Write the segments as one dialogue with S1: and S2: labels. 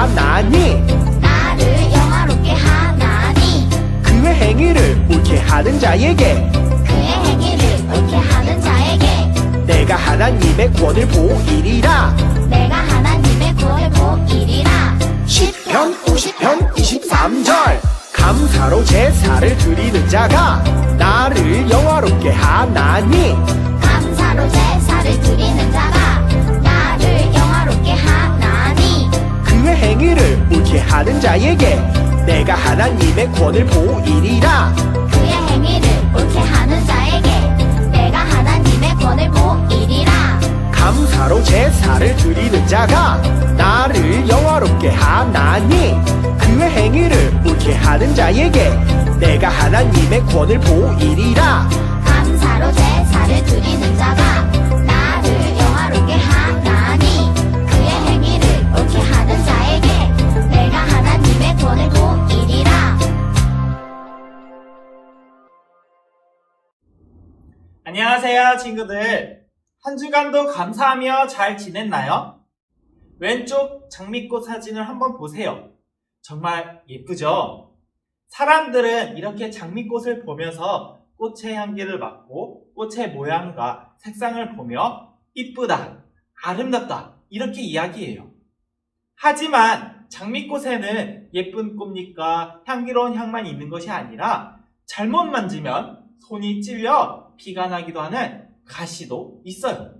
S1: 하나니
S2: 나를 영화롭게 하나니
S1: 그의 행위를 옳게 하는 자에게
S2: 그의 행위를 옳게 하는 자에게
S1: 내가 하나님의 권을 보이리라.
S2: 내가 하나님의 구원을 보이리라.
S1: 10편 50편 23절 감사로 제사를 드리는 자가 나를 영화롭게 하나니
S2: 감사로 제사를 드리는 자가 나를 영화롭게 하나니
S1: 그의 행위를 옳게 하는 자에게 내가 하나님의 권을 보이리라.
S2: 그의 행위를 옳게 하는 자에게 내가 하나님의 권을 보이리라.
S1: 감사로 제사를 드리는 자가 나를 영화롭게 하나니 그의 행위를 옳게 하는 자에게 내가 하나님의 권을 보이리라.
S2: 감사로 제사를 드리는 자가 나를 영화롭게 하나니 그의 행위를 옳게 하는 자에게 내가 하나님의 권을 보이리라.
S3: 안녕하세요, 친구들. 한 주간도 감사하며 잘 지냈나요? 왼쪽 장미꽃 사진을 한번 보세요. 정말 예쁘죠? 사람들은 이렇게 장미꽃을 보면서 꽃의 향기를 맡고 꽃의 모양과 색상을 보며 이쁘다, 아름답다 이렇게 이야기해요. 하지만 장미꽃에는 예쁜 꽃잎과 향기로운 향만 있는 것이 아니라 잘못 만지면 손이 찔려 피가 나기도 하는 가시도 있어요.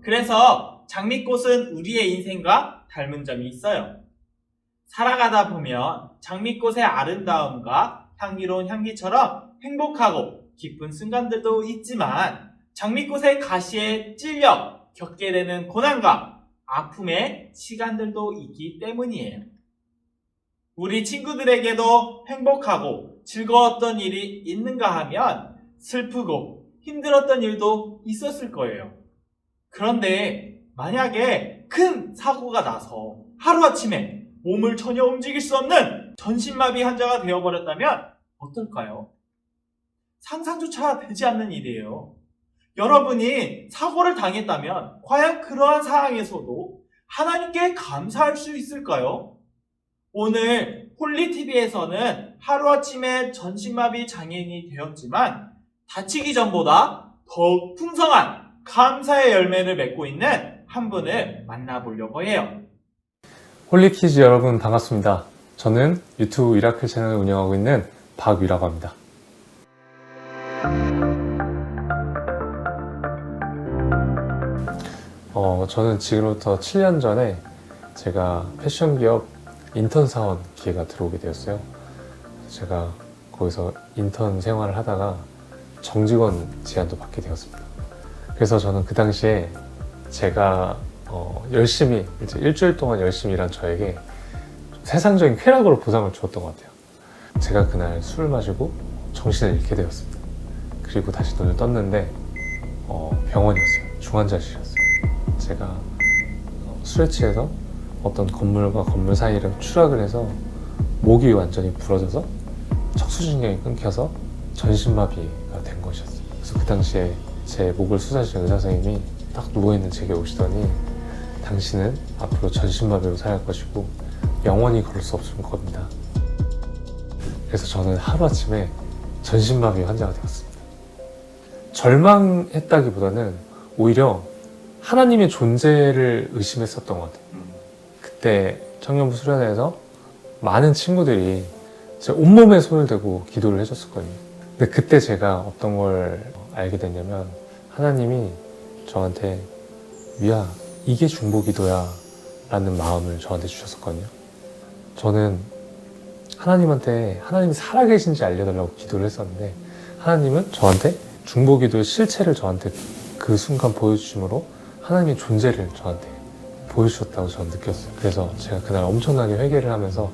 S3: 그래서 장미꽃은 우리의 인생과 닮은 점이 있어요. 살아가다 보면 장미꽃의 아름다움과 향기로운 향기처럼 행복하고 기쁜 순간들도 있지만 장미꽃의 가시에 찔려 겪게 되는 고난과 아픔의 시간들도 있기 때문이에요. 우리 친구들에게도 행복하고 즐거웠던 일이 있는가 하면 슬프고 힘들었던 일도 있었을 거예요. 그런데 만약에 큰 사고가 나서 하루아침에 몸을 전혀 움직일 수 없는 전신마비 환자가 되어버렸다면 어떨까요? 상상조차 되지 않는 일이에요. 여러분이 사고를 당했다면 과연 그러한 상황에서도 하나님께 감사할 수 있을까요? 오늘 홀리TV에서는 하루아침에 전신마비 장애인이 되었지만 다치기 전보다 더욱 풍성한 감사의 열매를 맺고 있는 한 분을 만나보려고 해요.
S4: 홀리키즈 여러분 반갑습니다. 저는 유튜브 미라클 채널을 운영하고 있는 박위라고 합니다. 저는 지금부터 7년 전에 제가 패션 기업 인턴 사원 기회가 들어오게 되었어요. 제가 거기서 인턴 생활을 하다가 정직원 제안도 받게 되었습니다. 그래서 저는 그 당시에 제가 열심히 이제 일주일 동안 열심히 일한 저에게 세상적인 쾌락으로 보상을 주었던 것 같아요. 제가 그날 술을 마시고 정신을 잃게 되었습니다. 그리고 다시 눈을 떴는데 병원이었어요. 중환자실이었어요. 제가 술에 취해서 어떤 건물과 건물 사이를 추락을 해서 목이 완전히 부러져서 척수신경이 끊겨서 전신마비가 된 것이었어요. 그래서 그 당시에 제 목을 수술하신 의사 선생님이 딱 누워있는 제게 오시더니 당신은 앞으로 전신마비로 살아갈 것이고 영원히 걸을 수 없을 겁니다. 그래서 저는 하루아침에 전신마비 환자가 되었습니다. 절망했다기보다는 오히려 하나님의 존재를 의심했었던 것 같아요. 그때 청년부 수련회에서 많은 친구들이 제 온몸에 손을 대고 기도를 해줬었거든요. 근데 그때 제가 어떤 걸 알게 됐냐면 하나님이 저한테 위야 이게 중보기도야 라는 마음을 저한테 주셨었거든요. 저는 하나님한테 하나님이 살아계신지 알려달라고 기도를 했었는데 하나님은 저한테 중보기도의 실체를 저한테 그 순간 보여주심으로 하나님의 존재를 저한테 보여주셨다고 저는 느꼈어요. 그래서 제가 그날 엄청나게 회개를 하면서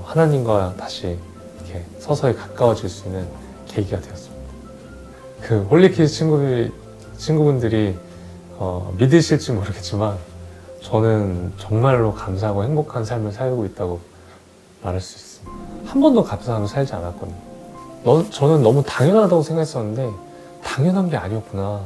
S4: 하나님과 다시 이렇게 서서히 가까워질 수 있는 계기가 되었습니다. 그 홀리키즈 친구분들이 믿으실지 모르겠지만 저는 정말로 감사하고 행복한 삶을 살고 있다고 말할 수 있습니다. 한 번도 감사하면서 살지 않았거든요. 저는 너무 당연하다고 생각했었는데 당연한 게 아니었구나.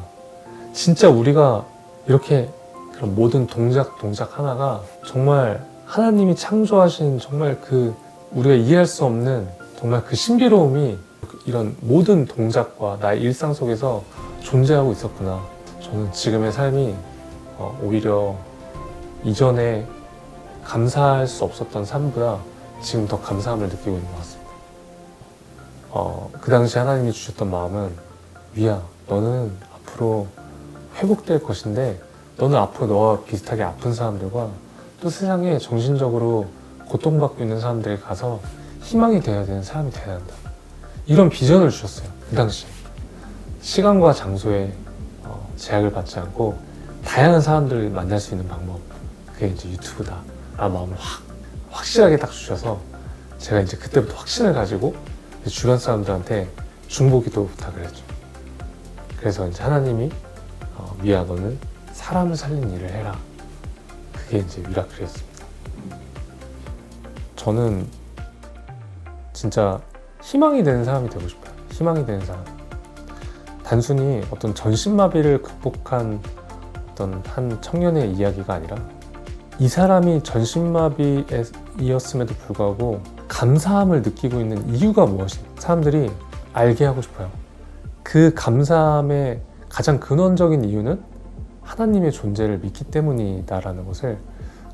S4: 진짜 우리가 이렇게 그런 모든 동작 하나가 정말 하나님이 창조하신 정말 그 우리가 이해할 수 없는 정말 그 신비로움이 이런 모든 동작과 나의 일상 속에서 존재하고 있었구나. 저는 지금의 삶이 오히려 이전에 감사할 수 없었던 삶보다 지금 더 감사함을 느끼고 있는 것 같습니다. 그 당시 하나님이 주셨던 마음은 위야, 너는 앞으로 회복될 것인데 너는 앞으로 너와 비슷하게 아픈 사람들과 또 세상에 정신적으로 고통받고 있는 사람들에 가서 희망이 되어야 되는 사람이 되어야 한다. 이런 비전을 주셨어요. 그 당시 시간과 장소에 제약을 받지 않고 다양한 사람들을 만날 수 있는 방법, 그게 이제 유튜브다 라는 마음을 확실하게 딱 주셔서 제가 이제 그때부터 확신을 가지고 주변 사람들한테 중보기도 부탁을 했죠. 그래서 이제 하나님이 미야, 너는 사람을 살리는 일을 해라. 그게 이제 미라클이었습니다. 저는 진짜 희망이 되는 사람이 되고 싶어요. 희망이 되는 사람. 단순히 어떤 전신마비를 극복한 어떤 한 청년의 이야기가 아니라 이 사람이 전신마비이었음에도 불구하고 감사함을 느끼고 있는 이유가 무엇인지 사람들이 알게 하고 싶어요. 그 감사함의 가장 근원적인 이유는 하나님의 존재를 믿기 때문이다라는 것을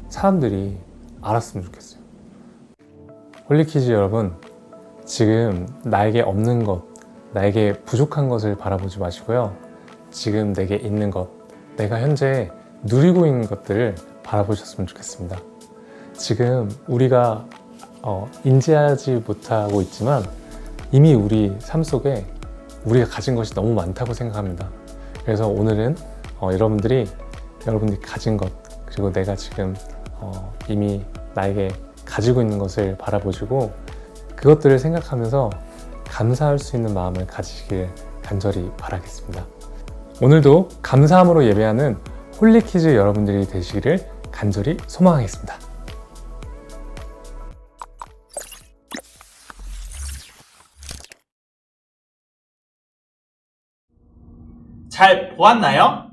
S4: 사람들이 알았으면 좋겠어요. 홀리키즈 여러분, 지금 나에게 없는 것, 나에게 부족한 것을 바라보지 마시고요. 지금 내게 있는 것, 내가 현재 누리고 있는 것들을 바라보셨으면 좋겠습니다. 지금 우리가 인지하지 못하고 있지만 이미 우리 삶 속에 우리가 가진 것이 너무 많다고 생각합니다. 그래서 오늘은 여러분들이 가진 것, 그리고 내가 지금 이미 나에게 가지고 있는 것을 바라보시고 그것들을 생각하면서 감사할 수 있는 마음을 가지시길 간절히 바라겠습니다. 오늘도 감사함으로 예배하는 홀리키즈 여러분들이 되시기를 간절히 소망하겠습니다.
S3: 잘 보았나요?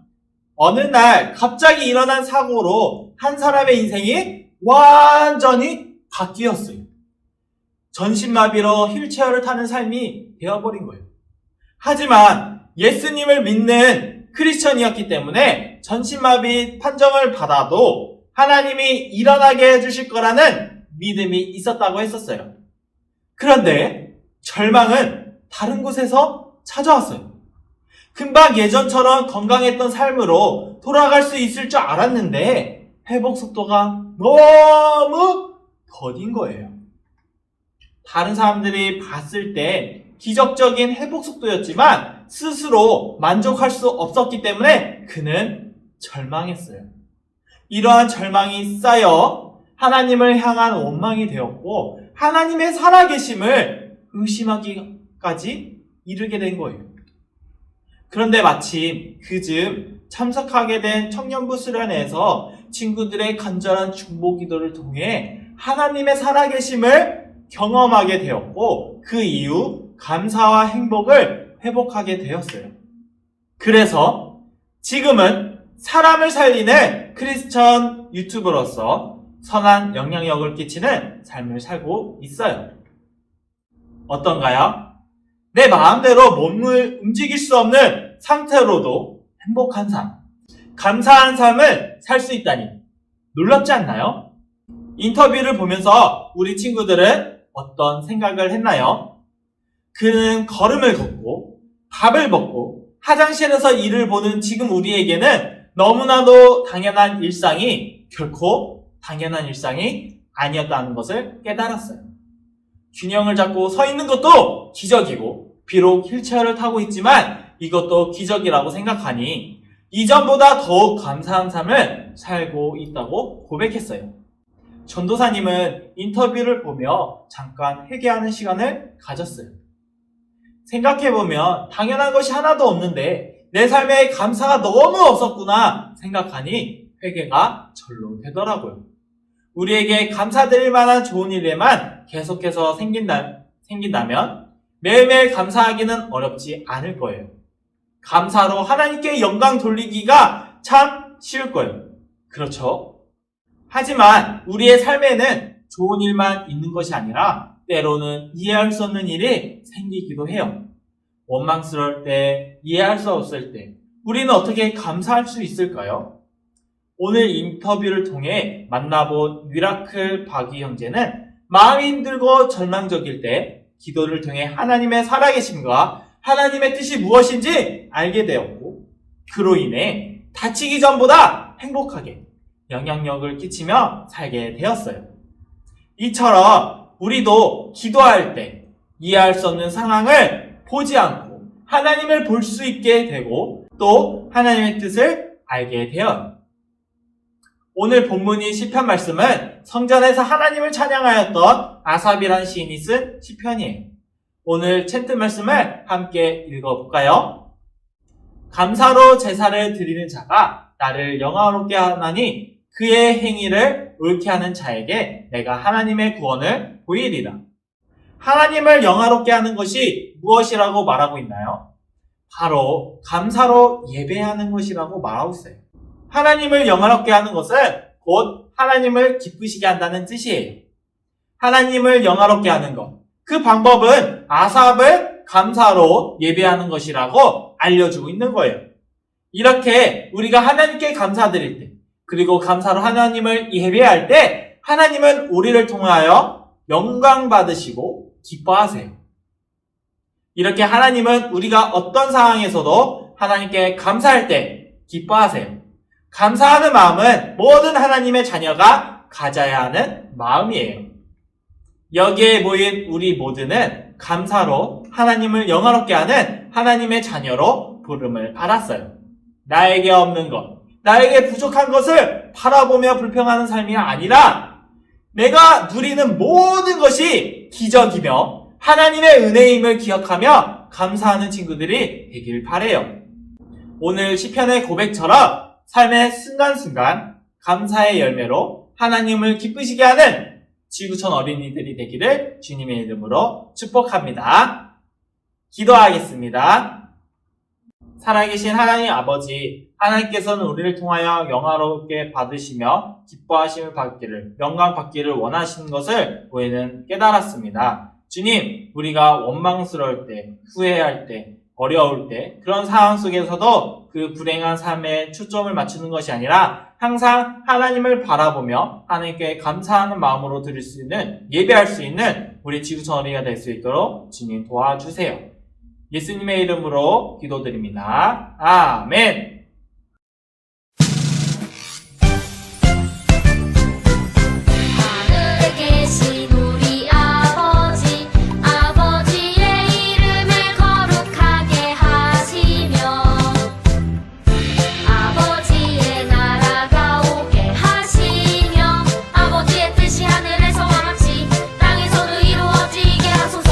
S3: 어느 날 갑자기 일어난 사고로 한 사람의 인생이 완전히 바뀌었어요. 전신마비로 휠체어를 타는 삶이 되어버린 거예요. 하지만 예수님을 믿는 크리스천이었기 때문에 전신마비 판정을 받아도 하나님이 일어나게 해주실 거라는 믿음이 있었다고 했었어요. 그런데 절망은 다른 곳에서 찾아왔어요. 금방 예전처럼 건강했던 삶으로 돌아갈 수 있을 줄 알았는데 회복 속도가 너무 더딘 거예요. 다른 사람들이 봤을 때 기적적인 회복 속도였지만 스스로 만족할 수 없었기 때문에 그는 절망했어요. 이러한 절망이 쌓여 하나님을 향한 원망이 되었고 하나님의 살아계심을 의심하기까지 이르게 된 거예요. 그런데 마침 그즈음 참석하게 된 청년부 수련회에서 친구들의 간절한 중보 기도를 통해 하나님의 살아계심을 경험하게 되었고 그 이후 감사와 행복을 회복하게 되었어요. 그래서 지금은 사람을 살리는 크리스천 유튜버로서 선한 영향력을 끼치는 삶을 살고 있어요. 어떤가요? 내 마음대로 몸을 움직일 수 없는 상태로도 행복한 삶, 감사한 삶을 살 수 있다니 놀랍지 않나요? 인터뷰를 보면서 우리 친구들은 어떤 생각을 했나요? 그는 걸음을 걷고 밥을 먹고 화장실에서 일을 보는 지금 우리에게는 너무나도 당연한 일상이 결코 당연한 일상이 아니었다는 것을 깨달았어요. 균형을 잡고 서 있는 것도 기적이고 비록 휠체어를 타고 있지만 이것도 기적이라고 생각하니 이전보다 더욱 감사한 삶을 살고 있다고 고백했어요. 전도사님은 인터뷰를 보며 잠깐 회개하는 시간을 가졌어요. 생각해보면 당연한 것이 하나도 없는데 내 삶에 감사가 너무 없었구나 생각하니 회개가 절로 되더라고요. 우리에게 감사드릴 만한 좋은 일에만 계속해서 생긴다면 매일매일 감사하기는 어렵지 않을 거예요. 감사로 하나님께 영광 돌리기가 참 쉬울 거예요. 그렇죠? 하지만 우리의 삶에는 좋은 일만 있는 것이 아니라 때로는 이해할 수 없는 일이 생기기도 해요. 원망스러울 때, 이해할 수 없을 때 우리는 어떻게 감사할 수 있을까요? 오늘 인터뷰를 통해 만나본 미라클 박이 형제는 마음이 힘들고 절망적일 때 기도를 통해 하나님의 살아계심과 하나님의 뜻이 무엇인지 알게 되었고, 그로 인해 다치기 전보다 행복하게 영향력을 끼치며 살게 되었어요. 이처럼 우리도 기도할 때 이해할 수 없는 상황을 보지 않고 하나님을 볼 수 있게 되고 또 하나님의 뜻을 알게 되어요. 오늘 본문인 시편 말씀은 성전에서 하나님을 찬양하였던 아삽이라는 시인이 쓴 시편이에요. 오늘 챈트 말씀을 함께 읽어볼까요? 감사로 제사를 드리는 자가 나를 영화롭게 하나니 그의 행위를 옳게 하는 자에게 내가 하나님의 구원을 보이리라. 하나님을 영화롭게 하는 것이 무엇이라고 말하고 있나요? 바로 감사로 예배하는 것이라고 말하고 있어요. 하나님을 영화롭게 하는 것은 곧 하나님을 기쁘시게 한다는 뜻이에요. 하나님을 영화롭게 하는 것, 그 방법은 아삽을 감사로 예배하는 것이라고 알려주고 있는 거예요. 이렇게 우리가 하나님께 감사드릴 때, 그리고 감사로 하나님을 예배할 때 하나님은 우리를 통하여 영광 받으시고 기뻐하세요. 이렇게 하나님은 우리가 어떤 상황에서도 하나님께 감사할 때 기뻐하세요. 감사하는 마음은 모든 하나님의 자녀가 가져야 하는 마음이에요. 여기에 모인 우리 모두는 감사로 하나님을 영화롭게 하는 하나님의 자녀로 부름을 받았어요. 나에게 없는 것, 나에게 부족한 것을 바라보며 불평하는 삶이 아니라 내가 누리는 모든 것이 기적이며 하나님의 은혜임을 기억하며 감사하는 친구들이 되길 바라요. 오늘 시편의 고백처럼 삶의 순간순간 감사의 열매로 하나님을 기쁘시게 하는 지구촌 어린이들이 되기를 주님의 이름으로 축복합니다. 기도하겠습니다. 살아계신 하나님 아버지, 하나님께서는 우리를 통하여 영화롭게 받으시며 기뻐하심을 받기를, 영광 받기를 원하시는 것을 우리는 깨달았습니다. 주님, 우리가 원망스러울 때, 후회할 때, 어려울 때, 그런 상황 속에서도 그 불행한 삶에 초점을 맞추는 것이 아니라 항상 하나님을 바라보며 하나님께 감사하는 마음으로 드릴 수 있는, 예배할 수 있는 우리 지구촌 어린이가 될 수 있도록 주님 도와주세요. 예수님의 이름으로 기도드립니다. 아멘.
S2: 하늘에 계신 우리 아버지, 아버지의 이름을 거룩하게 하시며 아버지의 나라가 오게 하시며 아버지의 뜻이 하늘에서와 같이 땅에서도 이루어지게 하소서.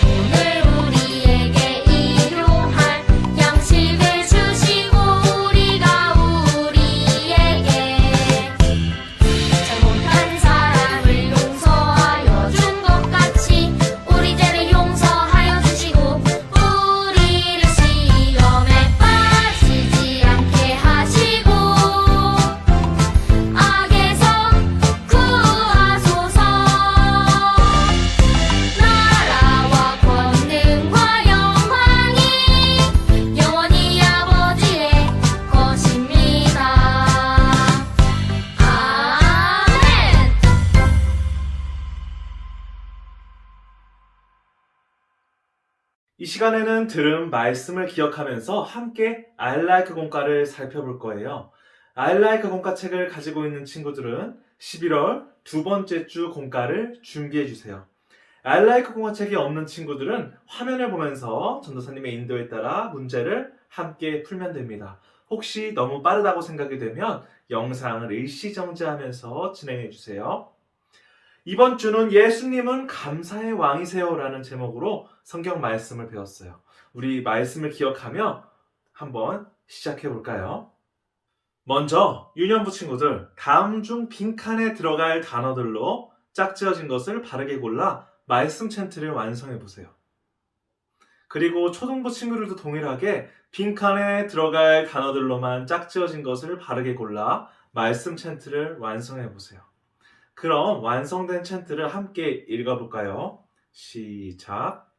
S2: 오늘 우리에게 일용할 양식을 주시고 우리가 우리에게 잘못한 사람을 용서하여 준 것 같이 우리 죄를 용서하여 주시고 우리를 시험에 빠지지 않게 하시고 악에서 구하소서. 나라와 권능과 영광이 영원히 아버지의 것입니다. 아멘.
S5: 이 시간에는 들은 말씀을 기억하면서 함께 I like 공과를 살펴볼 거예요. I like 공과 책을 가지고 있는 친구들은 11월 두 번째 주 공과를 준비해 주세요. I like 공과 책이 없는 친구들은 화면을 보면서 전도사님의 인도에 따라 문제를 함께 풀면 됩니다. 혹시 너무 빠르다고 생각이 되면 영상을 일시정지하면서 진행해 주세요. 이번 주는 예수님은 감사의 왕이세요 라는 제목으로 성경 말씀을 배웠어요. 우리 말씀을 기억하며 한번 시작해 볼까요? 먼저 유년부 친구들, 다음 중 빈칸에 들어갈 단어들로 짝지어진 것을 바르게 골라 말씀 챈트를 완성해 보세요. 그리고 초등부 친구들도 동일하게 빈칸에 들어갈 단어들로만 짝지어진 것을 바르게 골라 말씀 챈트를 완성해 보세요. 그럼 완성된 챈트를 함께 읽어볼까요? 시작.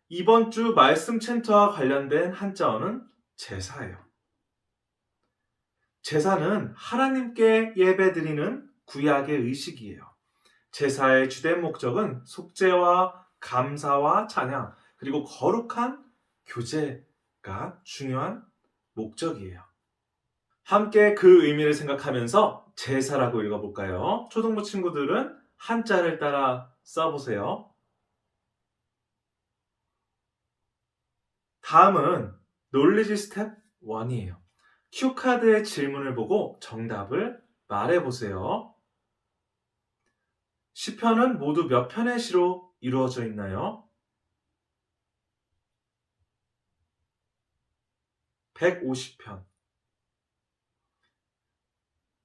S5: 이번 주 말씀 챈트와 관련된 한자어는 제사예요. 제사는 하나님께 예배드리는 구약의 의식이에요. 제사의 주된 목적은 속죄와 감사와 찬양, 그리고 거룩한 교제가 중요한 목적이에요. 함께 그 의미를 생각하면서 제사라고 읽어볼까요? 초등부 친구들은 한자를 따라 써보세요. 다음은 놀리지 스텝 1이에요. 큐카드의 질문을 보고 정답을 말해보세요. 시편은 모두 몇 편의 시로 이루어져 있나요? 150편.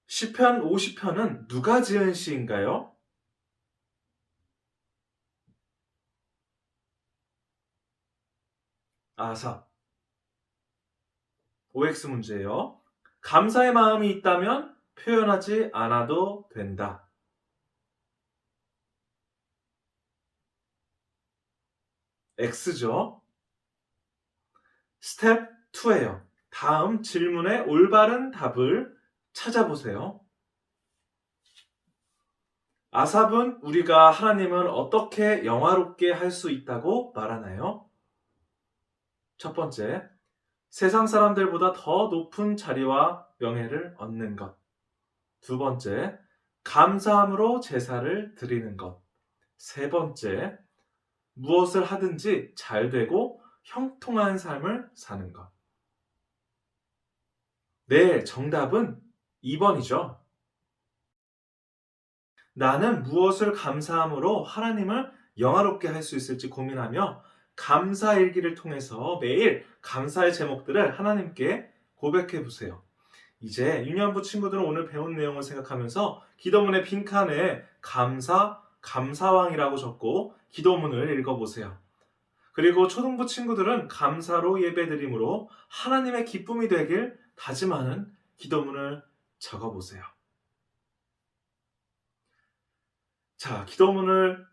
S5: 시편 50편은 누가 지은 시인가요? 아삽. OX 문제예요. 감사의 마음이 있다면 표현하지 않아도 된다. X죠. 스텝 2예요. 다음 질문의 올바른 답을 찾아보세요. 아삽은 우리가 하나님을 어떻게 영화롭게 할 수 있다고 말하나요? 첫 번째, 세상 사람들보다 더 높은 자리와 명예를 얻는 것. 두 번째, 감사함으로 제사를 드리는 것. 세 번째, 무엇을 하든지 잘 되고 형통한 삶을 사는 것. 네, 정답은 2번이죠. 나는 무엇을 감사함으로 하나님을 영화롭게 할 수 있을지 고민하며 감사일기를 통해서 매일 감사의 제목들을 하나님께 고백해 보세요. 이제 유년부 친구들은 오늘 배운 내용을 생각하면서 기도문의 빈칸에 감사왕이라고 적고 기도문을 읽어보세요. 그리고 초등부 친구들은 감사로 예배드림으로 하나님의 기쁨이 되길 다짐하는 기도문을 적어보세요. 자, 기도문을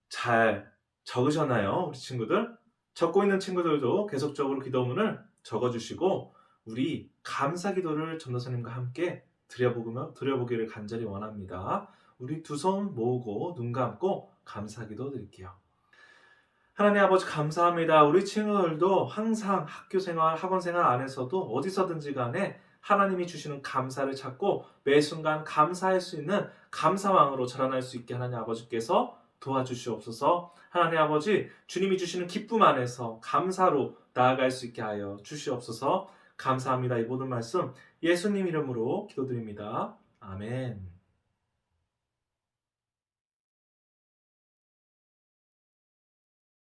S5: 잘 적으셨나요? 우리 친구들? 적고 있는 친구들도 계속적으로 기도문을 적어주시고 우리 감사 기도를 전도사님과 함께 드려보기를 간절히 원합니다. 우리 두 손 모으고 눈 감고 감사 기도 드릴게요. 하나님 아버지 감사합니다. 우리 친구들도 항상 학교 생활, 학원 생활 안에서도 어디서든지 간에 하나님이 주시는 감사를 찾고 매 순간 감사할 수 있는 감사왕으로 자라날 수 있게 하나님 아버지께서 도와주시옵소서. 하나님 아버지 주님이 주시는 기쁨 안에서 감사로 나아갈 수 있게 하여 주시옵소서. 감사합니다. 이 모든 말씀 예수님 이름으로 기도드립니다. 아멘.